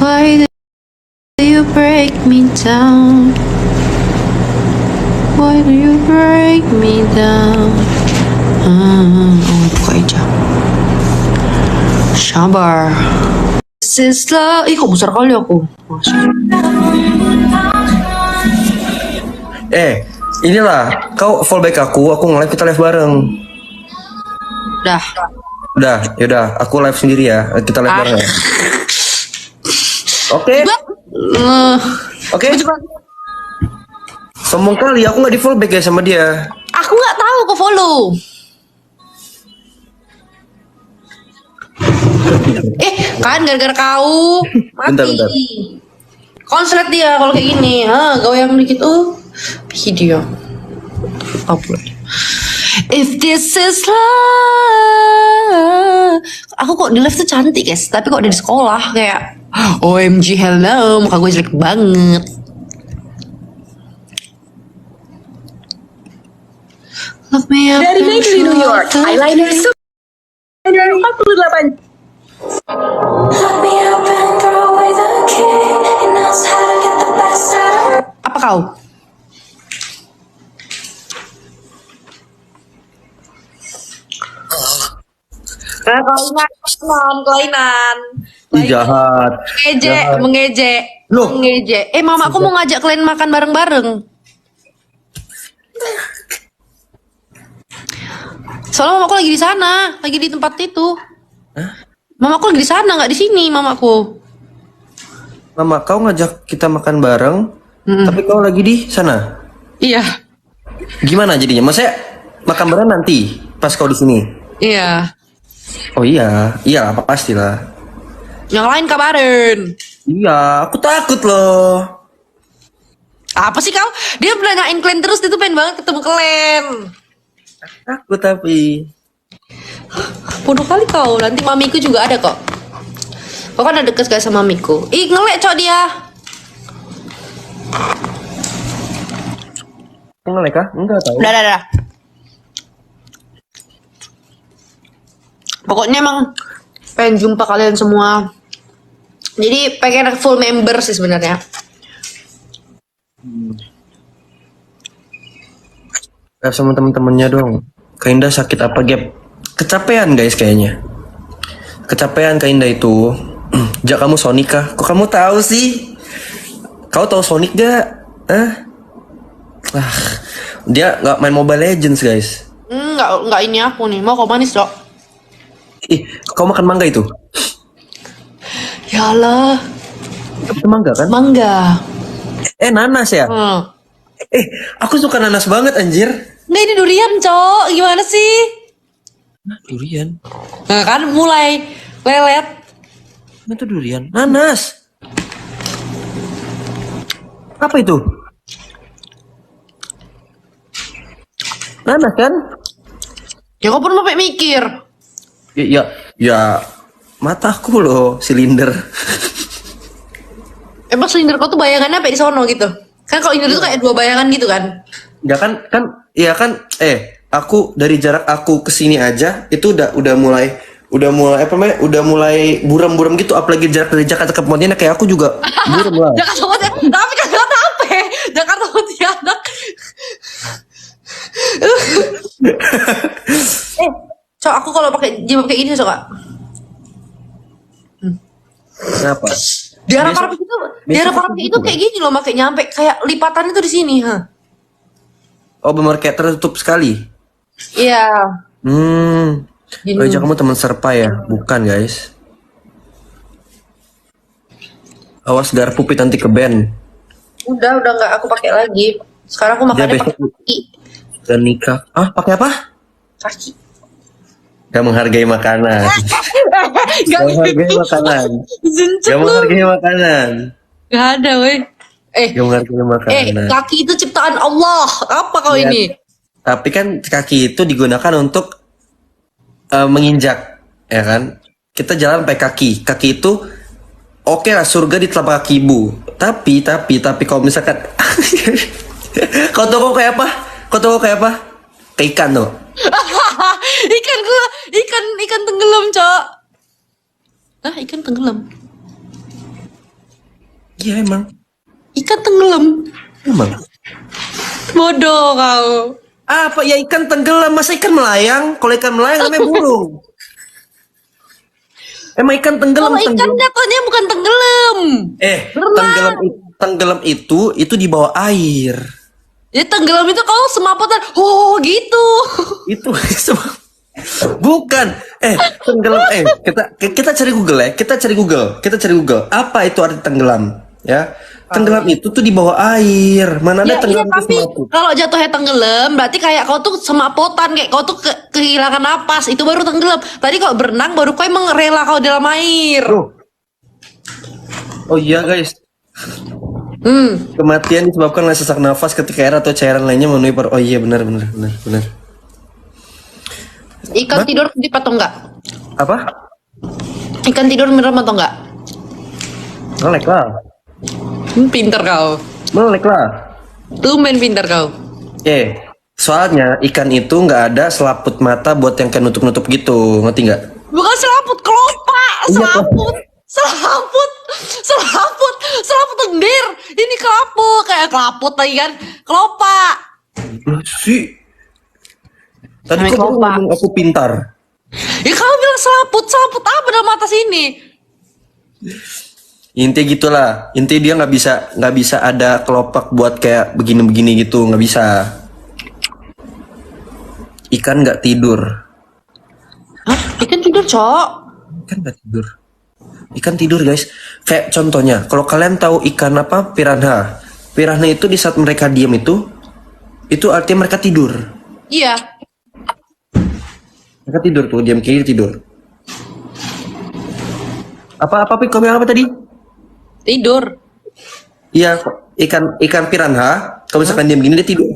Why do you break me down? Why do you break me down? Buka aja. Sabar. This is love. Ih, kok besar kali aku. Inilah, kau fallback aku nge-live, kita live bareng. Dah. Udah, yaudah, aku live sendiri ya, kita live bareng ya. Oke. Oke. Sombong kali, aku nggak di fallback ya sama dia. Aku nggak tahu kok follow. Kan gara-gara kau mati. Bentar. Konslet dia kalau kayak gini. Goyang dikit video. Upload. If this is love. Aku kok di live tuh cantik guys, tapi kok di sekolah kayak OMG hello, muka gue jelek banget. Look me up. Dari Maybelline New York, eyeliner 48. Apa kau? Kelainan. Ih, jahat. Mengejek. Loh. Mengejek. Mama aku mau ngajak kalian makan bareng-bareng. Soalnya mamaku lagi di sana, lagi di tempat itu. Mamaku lagi di sana, nggak di sini mamaku. Mama, kau ngajak kita makan bareng, tapi kau lagi di sana. Iya. Gimana jadinya? Maksudnya makan bareng nanti pas kau di sini? Iya. Oh iya pastilah. Yang lain kabarin. Iya, aku takut loh. Apa sih kau? Dia nanyain kalian terus, dia tuh pengen banget ketemu kalian. Takut tapi. Bodoh kali kau, nanti mamiku juga ada kok. Kau kan ada deket sekali sama mamiku. Ih, ngelek cok dia. Ngelek kah? Enggak tahu. Udah. Pokoknya emang pengen jumpa kalian semua. Jadi pengen full member sih sebenarnya. Sama temen-temennya dong. Kak Indah sakit apa, Gap? Kecapean guys kayaknya. Kecapean Kak Indah itu. Jak, kamu Sonic kah? Kok kamu tahu sih? Kau tahu Sonic gak? Dia nggak main Mobile Legends guys. Nggak ini aku nih. Mau kau manis dok? Ih, kau makan mangga itu? Ya Allah. Itu mangga kan? Mangga. Nanas ya? Aku suka nanas banget anjir. Nggak, ini durian cok. Gimana sih? Durian? Nah kan mulai lelet. Itu durian. Nanas. Apa itu? Nanas kan? Ya kau perlu sampai mikir. Ya, mataku loh, silinder. Emang silinder kau tuh bayangannya apa di sono gitu? Kan kalau ini tuh kayak dua bayangan gitu kan? Ya kan, aku dari jarak aku ke sini aja itu udah mulai apa namanya? Udah mulai buram-buram gitu, apalagi jarak dari Jakarta ke Pontianak kayak aku juga buram lah. Jakarta Pontianak, tapi kan Jakarta apa? Jakarta Pontianak. Cok, aku kalau pakai jilbab kayak gini suka. Kenapa? Di arah parapet itu kayak gini loh, pakai nyampe kayak lipatan itu di sini, Oh, bener kayak tertutup sekali. Iya. Oh, kamu teman serpa ya? Bukan guys. Awas garpu pit nanti ke band. Udah nggak aku pakai lagi. Sekarang aku makannya pakai kaki. Dan nikah. Pakai apa? Kaki. Gak menghargai makanan. Gak menghargai makanan. Gak menghargai makanan. Gak ada weh. Gak menghargai makanan. Kaki itu ciptaan Allah. Apa kau ini? Tapi kan kaki itu digunakan untuk menginjak, ya kan? Kita jalan pakai kaki. Kaki itu oke lah, surga di telapak kaki ibu. Tapi kalau misalkan kau tahu kayak apa? Kayak ikan tuh. ikan tenggelam, Cok. Hah, ikan tenggelam. Iya emang. Ikan tenggelam. Emang. Bodoh kau. Apa ya ikan tenggelam? Masa ikan melayang? Kalau ikan melayang namanya burung. Emang ikan tenggelam Kalau ikan tenggelam. jatuhnya bukan tenggelam. Berenang. Tenggelam itu di bawah air. Ya tenggelam itu kau semapotan. Oh, gitu. Itu bukan. Tenggelam. Kita cari Google ya. Kita cari Google. Apa itu arti tenggelam? Ya. Tenggelam itu tuh di bawah air. Mana ada Ya, iya, tenggelam itu tapi semaput. kalau jatuhnya tenggelam berarti kayak kau tuh semapotan, kayak kau tuh kehilangan napas, itu baru tenggelam. Tadi kalau berenang baru kau emang rela kau dalam air. Oh iya guys. Kematian disebabkan oleh sesak nafas ketika air atau cairan lainnya memenuhi oh iya benar. Ikan tidur kedip atau enggak? Apa? Ikan tidur merem atau enggak? Melek lah. Pinter kau. Melek lah. Tumben pinter kau. Soalnya ikan itu nggak ada selaput mata buat yang kayak nutup-nutup gitu, ngerti nggak? Bukan selaput, kelopak. Iya, Selaput lendir. Ini kelaput, kayak kelaput tadi kan. Kelopak. Sih. Tadi Namanya kok baru kelopak. ngomong aku pintar. Ya kamu bilang selaput apa dalam atas ini? Intinya gitulah. Intinya dia nggak bisa ada kelopak buat kayak begini-begini gitu, nggak bisa. Ikan nggak tidur. Hah? Ikan tidur, Cok. Ikan nggak tidur. Ikan tidur guys. Kayak contohnya, kalau kalian tahu ikan apa piranha. Piranha itu di saat mereka diam itu artinya mereka tidur. Iya. Mereka tidur tuh, diam kiri tidur. Apa kau bilang apa tadi? Tidur. Iya, ikan piranha, kalau misalkan diam gini dia tidur.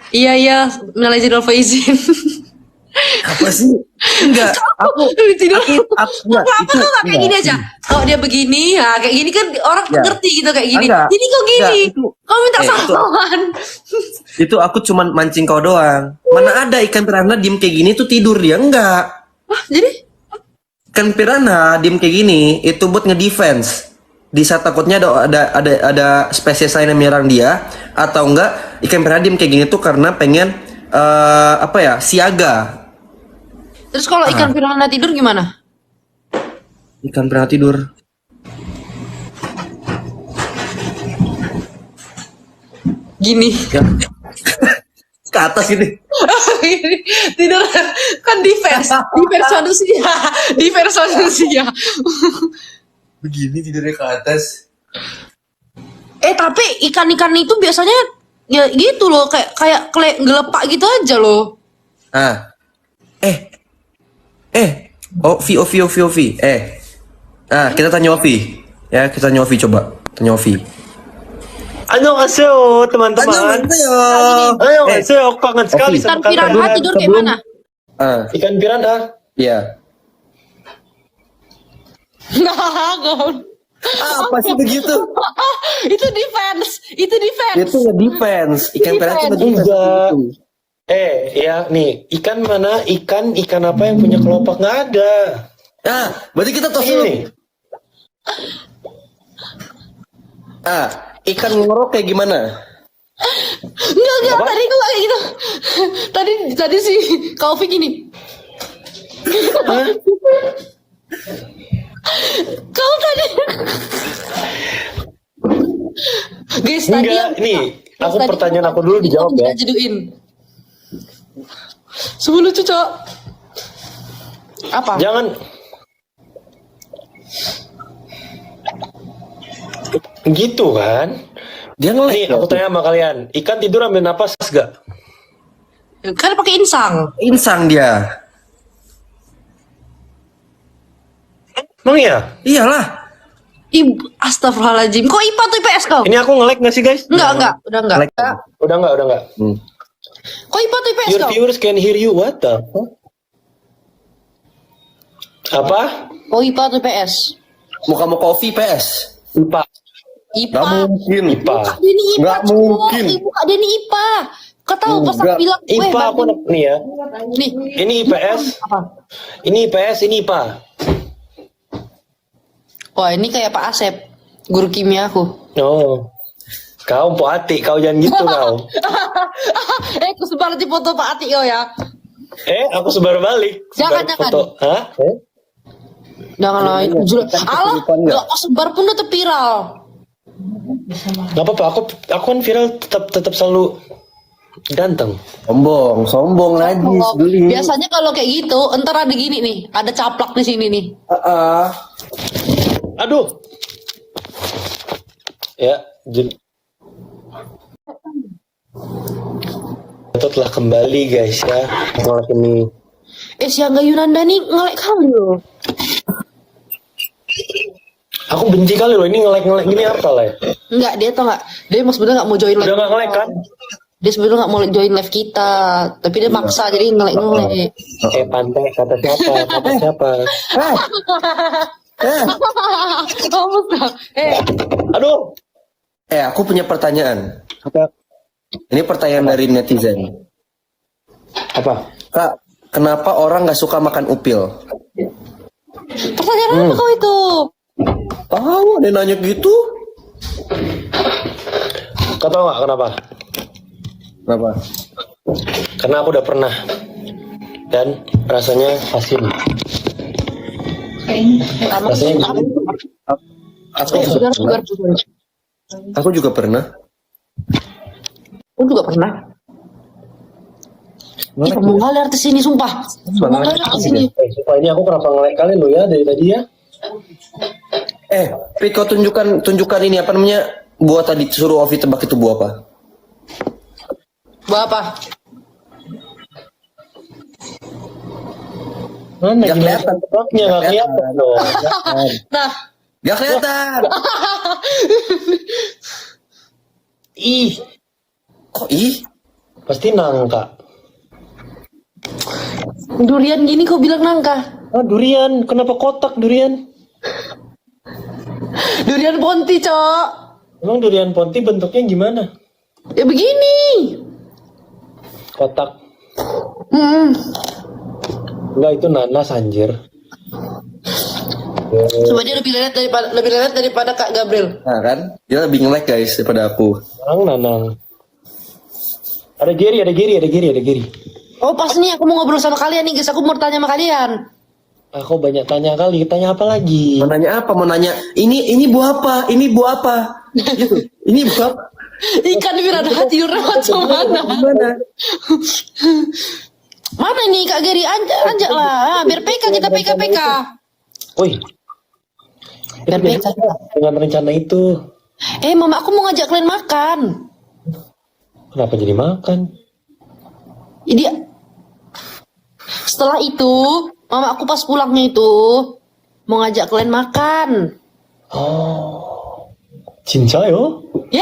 Iya, minal faizin. Apa sih? Enggak, aku Tidur. enggak, Apa itu tuh kayak gini aja. Kalau dia begini, ya kayak gini kan orang Ya. ngerti gitu kayak gini. Enggak. Ini kok gini? Enggak, itu- Kau minta itu- salaman. Itu aku cuman mancing kau doang. Mana ada ikan piranha diem kayak gini tuh tidur dia? Enggak. Wah, jadi Ikan piranha diem kayak gini itu buat ngedefense. Di saat takutnya ada spesies lain yang menyerang dia, atau enggak ikan piranha diem kayak gini tuh karena pengen siaga. terus kalau ikan piranha tidur gimana? Ikan piranha tidur. Gini. Ya. Ke atas ini. Tidur kan defense manusia. Begini tidurnya ke atas. Tapi ikan-ikan itu biasanya ya gitu loh, kayak gelepak gitu aja loh. Ovi. Kita tanya Ovi. Ya, kita tanya Ovi coba. Tanya Ovi. Annyeonghaseyo teman-teman. Annyeonghaseyo, kangen sekali Ikan sama piranha kalian. tidur kayak mana? Ikan piranha. Iya. Nah, Apa sih begitu? itu defense. Itu nge-defense. Ikan piranha itu nge-defense. Enggak. gitu. Ya nih, ikan mana? Ikan apa yang punya kelopak? Nggak ada. Berarti kita tos dulu. Ini. Ikan ngorok kayak gimana? Enggak, tadi gua kayak gitu. Tadi si Kaufik gini. Kau tadi. Guys, tadi Enggak, nih. Aku pertanyaan aku dulu dijawab ya. Jeduin. Sungguh lucu, Cok. Apa? Jangan gitu kan. Dia Nih, ngelek. aku tanya sama kalian. Ikan tidur ambil napas gak? Kan pakai insang. Insang dia. Emang iya? Iyalah. Astagfirullahaladzim. Kok IPA tuh IPS kau? Ini aku nge-lag gak sih guys? Enggak. Udah enggak. Ngelek. Udah enggak. Kok IPA tuh IPS Your kau? viewers can hear you. What the fuck? Apa? Kok IPA tuh IPS? Muka Ovi PS. IPA. IPA. Gak mungkin. IPA. Dia ini IPA. Nggak Cok. mungkin. Ibu Kak dia ini IPA. Kau tahu pas aku Enggak. bilang, weh, IPA aku Bandung. nih ya. Nih, Ini IPS. apa? Ini IPS, ini IPA. Wah, ini kayak Pak Asep, guru kimia aku. Oh. Kau Mpok Ati, kau jangan gitu kau. Aku sebar di foto Pak Ati kau ya. Aku sebar balik. Jangan, Sebar jangan. foto. Hah? Janganlah itu jelek. Alah, kesulitan nggak? nggak kau sebar pun udah viral. Gak apa-apa, aku kan viral tetap selalu ganteng. Sombong lagi Suli. Biasanya kalau kayak gitu, entar ada gini nih, ada caplak di sini nih. Aduh. Ya, itu telah kembali guys ya. Malam ini. Si Angga Yunanda nih ngelek kali loh. Aku benci kali loh ini ngelek-ngelek gini apa lah ya? Enggak, dia tau nggak? Dia emang sebenarnya nggak mau join live. Udah gak ngelek kan? Dia sebenarnya nggak mau join live kita, tapi dia maksa jadi ngelek-ngelek. Pantai kata siapa? Kata siapa? Kamu tahu? Aduh. Aku punya pertanyaan. Apa? Ini pertanyaan dari netizen. Apa? Kak, kenapa orang nggak suka makan upil? Pertanyaan apa kau itu? Tahu, ada yang nanya gitu. Kau tau gak kenapa? Kenapa? Karena aku udah pernah. Dan rasanya asin. Rasanya Aku juga pernah. Aku juga pernah. Ih, ngomong kali artis ini sumpah. Ngomong kali artis ini. sumpah ini aku kenapa ngelek kali lo ya dari tadi ya? Pi, kau tunjukkan ini apa namanya? Buah tadi suruh Ovi tebak itu buah apa? Buat apa? Mana Nggak gimana kelihatan. tebaknya nggak kelihatan loh. Nah, Gak kelihatan. Ih, Kok ih? pasti nangka. durian gini kau bilang nangka. Ah, durian, kenapa kotak durian? Durian Ponti, Cok. Emang durian Ponti bentuknya gimana? Ya begini. Kotak. Hmm. Enggak, itu nanas anjir. Coba dia lebih lelet daripada Kak Gabriel. Nah kan? Dia lebih nge-like guys daripada aku. Nanang. Ada Giri. Oh pas nih aku mau ngobrol sama kalian nih guys. Aku mau tanya sama kalian. Aku banyak tanya kali, tanya apa lagi? Mau nanya apa? Mau nanya ini buah apa? Ini buah apa? Gitu. Ini buah apa? Ikan biar ada tidurnya macam mana? Gimana? Mana nih Kak Geri? Anjak lah. Biar PK kita PK. Woi, Biar PK. dengan rencana itu, Mama aku mau ngajak kalian makan. kenapa jadi makan? Jadi setelah itu, mama aku pas pulangnya itu mau ngajak kalian makan. Oh, 진짜요? Ya,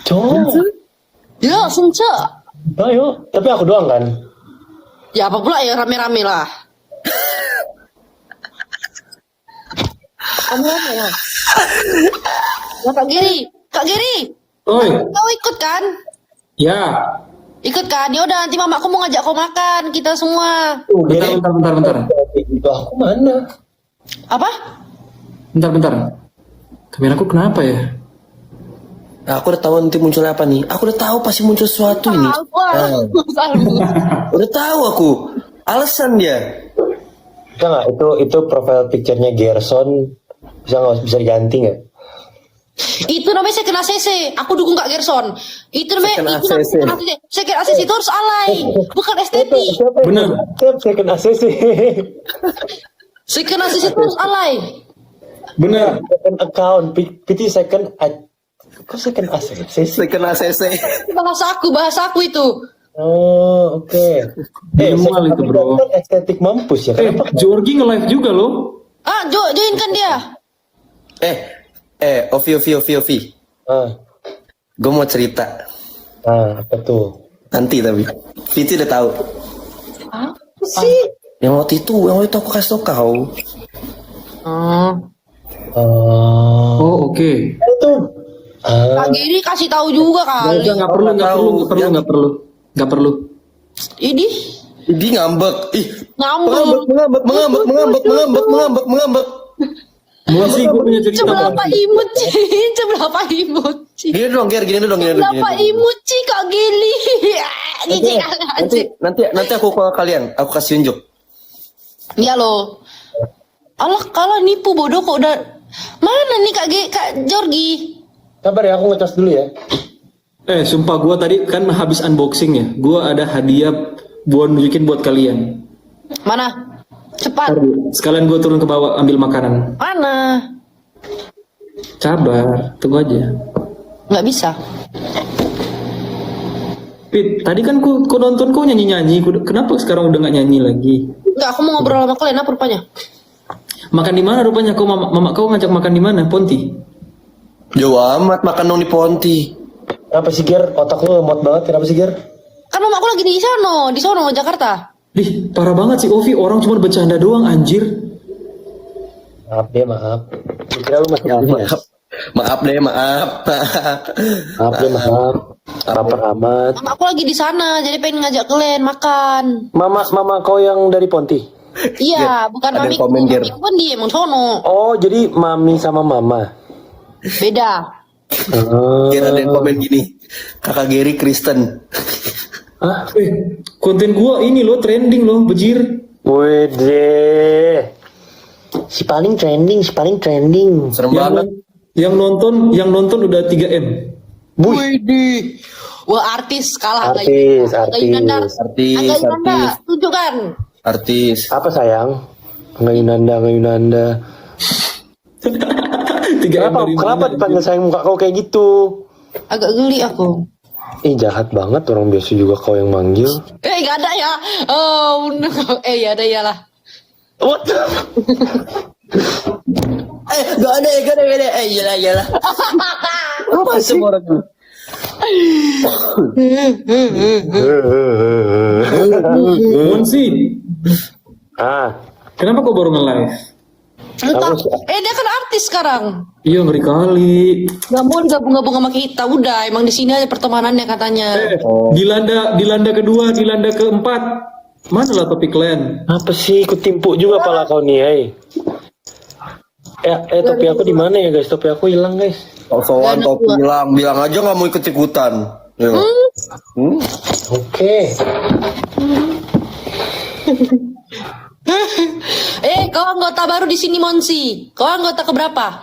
Yeah. ya, senja. Ayo, tapi aku doang kan? Ya apa pula ya rame-rame lah. Rame-rame lah. Ya Kak Geri, Oi, kau ikut kan? ya. Ikut kan? Ya udah nanti mama aku mau ngajak kau makan kita semua. Bentar. Itu aku mana? Apa? Bentar. Kameraku kenapa ya? Nah, aku udah tahu nanti munculnya apa nih. Aku udah tahu pasti muncul sesuatu ini. Salbu. Udah tahu aku. Alasan dia. Bisa nggak? Itu profile picture-nya Gerson. Bisa diganti nggak? Itu namanya second ACC. Aku dukung Kak Gerson. Itu namanya Second ACC. Second ACC itu harus alay, bukan estetik. Bener. Second ACC. Second ACC itu harus alay. Bener. Second account. PT second. Kok second ACC sih? Second ACC. Bahasa aku itu. Oh, oke. Minimal itu, bro. Kan estetik mampus ya. Kenapa? Jorgi nge-live juga loh. Join kan dia. Ovi. Ah, Gue mau cerita. apa tuh? Nanti tapi. Viti udah tahu. Apa sih? Yang waktu itu aku kasih tau kau. Oh, oke. Itu Kak Giri kasih tahu juga kali. Nggak perlu, nggak perlu. Ini Dia ngambek. Ih, ngambek. mengambek. Masih gue punya cerita. Seberapa imut sih? Seberapa imut sih? Gini dong, gini. Seberapa imut sih Kak Gili? Nanti aku call kalian, aku kasih unjuk. Ya loh. Allah kalah nipu bodoh kok udah. Mana nih Kak Jorgi? Sabar ya, aku ngecas dulu ya. Sumpah gue tadi kan habis unboxing ya. Gue ada hadiah buat nunjukin buat kalian. Mana? Cepat. Sekalian gue turun ke bawah ambil makanan. Mana? Sabar, tunggu aja. Nggak bisa. Pit, tadi kan ku nonton kau nyanyi-nyanyi. Kenapa sekarang udah nggak nyanyi lagi? Nggak, aku mau ngobrol sama kalian apa rupanya? Makan di mana rupanya? Kau mama kau ngajak makan di mana? Ponti. Jauh amat makan dong di Ponti. Kenapa sih Ger? Otak lu lemot banget, kenapa sih Ger? Kan mamaku lagi di sono Jakarta. Dih, parah banget sih Ovi. Orang cuma bercanda doang, anjir. Maaf deh, maaf. Kira lu masih ada ya? Maaf deh, maaf. Maaf deh, maaf. Lapar amat. Mamaku lagi di sana, jadi pengen ngajak kalian makan. Mama kau yang dari Ponti? Iya, bukan ada mamiku. komen, Ger. Mamiku kan di emang sono. Oh, jadi mami sama mama. Beda. Kira ada yang komen gini. Kakak Geri Kristen. Hah? Konten gua ini loh trending loh, bejir. Wede. Si paling trending. Serem banget. Yang nonton udah 3M. Widih. Wah, artis kalah. Artis. Artis. Tunjukkan. Artis. Apa sayang? Nggak Yunanda. 3M dari Kenapa mana, dipanggil anjir? sayang muka kau kayak gitu? Agak geli aku. Jahat banget, orang biasa juga kau yang manggil. Gak ada ya. Oh, no. Ya ada ya lah. What? Gak ada. Iyalah. Apa sih orang itu? Monsi, kenapa kau baru nge-live? Dia kan artis sekarang. Iya, ngeri kali. Gak mau digabung-gabung sama kita. Udah, emang di sini aja pertemanannya katanya. Dilanda kedua, dilanda keempat. Mana lah topik kalian? Apa sih ikut timpuk juga pala kau nih, hey. Topi aku di mana ya guys? Topi aku hilang guys. Sosokan topi bilang aja nggak mau ikut-ikutan. Oke. Kau anggota baru di sini Monsi. Kau anggota keberapa?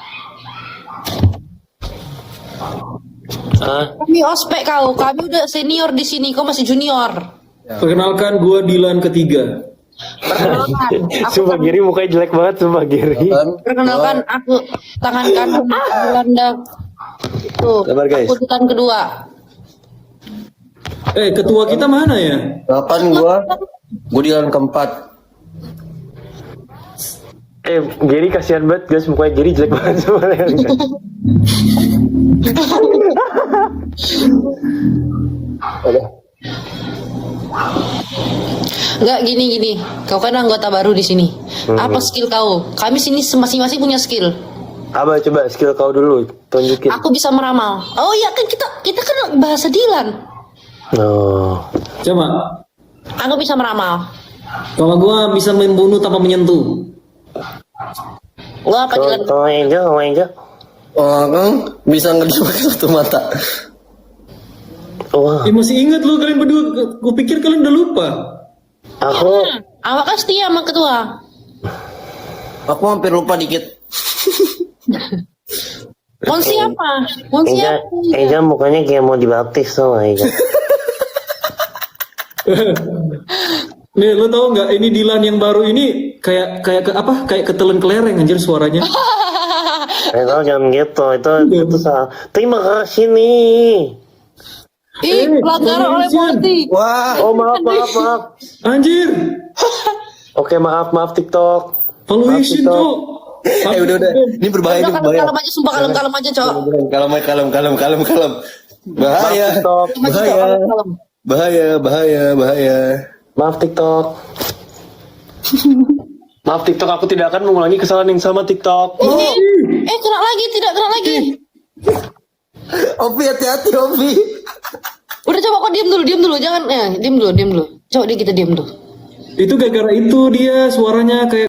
Kami ospek kau. Kami udah senior di sini. Kau masih junior. Perkenalkan, gua Dilan ketiga. Perkenalkan. Sumpah Giri mukanya jelek banget, sumpah Giri. Perkenalkan aku tangan kanan Belanda. Tuh. Sabar, guys. Aku urutan kedua. Ketua kita mana ya? Kapan gua di jalan keempat. Giri kasihan banget guys, mukanya Giri jelek banget sebenarnya. Enggak gini. Kau kan anggota baru di sini. Apa skill kau? Kami sini masing-masing punya skill. Apa coba skill kau dulu tunjukin. Aku bisa meramal. Oh iya kan kita kan bahasa Dilan. Oh. Coba. Aku bisa meramal. Kalau gua bisa membunuh tanpa menyentuh. Gua apa Dilan? Enggak. Kan bisa ngeliat pakai satu mata. Wah. Masih ingat lu kalian berdua? Gua pikir kalian udah lupa. Aku Awak kan setia sama ketua. Aku hampir lupa dikit. Monsi apa? Monsi apa? mukanya kayak mau dibaptis sama Eja. Nih, lo tau nggak ini Dilan yang baru ini kayak ketelan kelereng anjir suaranya. Jangan gitu, itu salah. Terima kasih nih. Pelanggaran oleh Monsi. Wah. Oh maaf. Anjir. Oke maaf TikTok. Valuation cok. Udah. Ini berbahaya. Kalem aja, sumpah kalem aja, cok. Kalem. Bahaya. Maaf TikTok. Maaf TikTok, aku tidak akan mengulangi kesalahan yang sama TikTok. Kena lagi, tidak kena lagi. Ovi hati-hati Ovi. Udah coba kok diem dulu, jangan diem dulu. Coba kita diem dulu. Itu gara-gara itu dia suaranya kayak